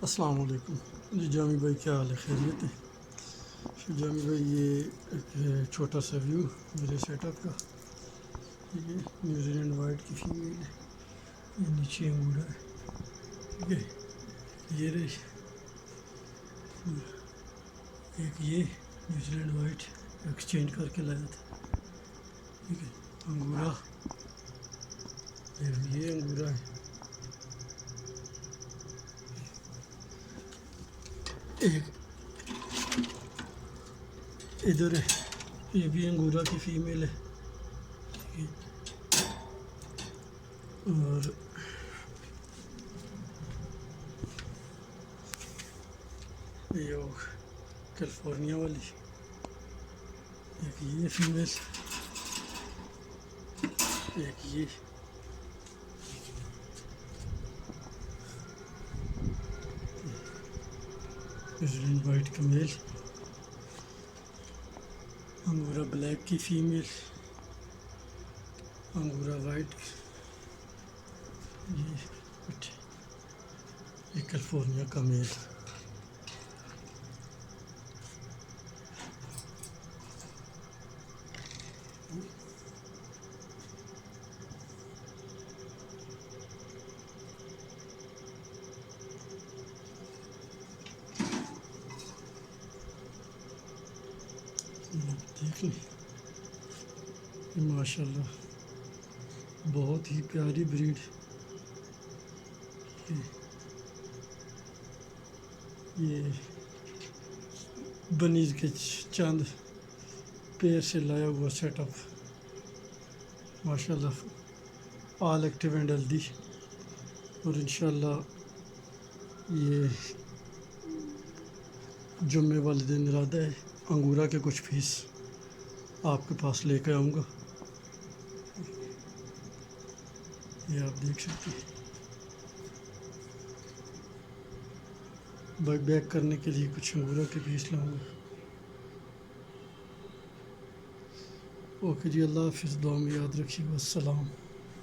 السلام علیکم جی جامی بھائی، کیا حال ہے؟ خیریت ہے؟ جامی بھائی، یہ ایک چھوٹا سا ویو میرے سیٹ اپ کا، ٹھیک ہے۔ نیوزی لینڈ وائٹ کی فیمیل ہے، یہ نیچے انگورا ہے، ٹھیک ہے۔ یہ رہی ایک، یہ نیوزی لینڈ وائٹ ایکسچینج کر کے لایا تھا، ٹھیک ہے۔ انگورا، یہ انگورا ہے، ایک ادھر ہے، یہ بھی انگورا کی فیمیل ہے، ٹھیک ہے۔ اور یہ کیلیفورنیا والی، ایک یہ فیمیل، ایک یہ، نیوزی لینڈ وائٹ کا میل، انگورا بلیک کی فیمیل، انگورا وائٹ، یہ کیلیفورنیا کا میل۔ دیکھ لیں، ماشاء اللہ بہت ہی پیاری بریڈ، یہ بنیز کے چاند پیر سے لایا ہوا سیٹ اپ، ماشاء اللہ آل ایکٹیو اینڈ ہیلدی، اور انشاءاللہ یہ جمعے والے دن ارادہ ہے انگورا کے کچھ پیس آپ کے پاس لے کے آؤں گا، یہ آپ دیکھ سکتے ہیں۔ بیک کرنے کے لیے کچھ انگورا کے پیس لاؤں گا۔ اوکے جی، اللہ حافظ، دعا میں یاد رکھیے گا، السلام۔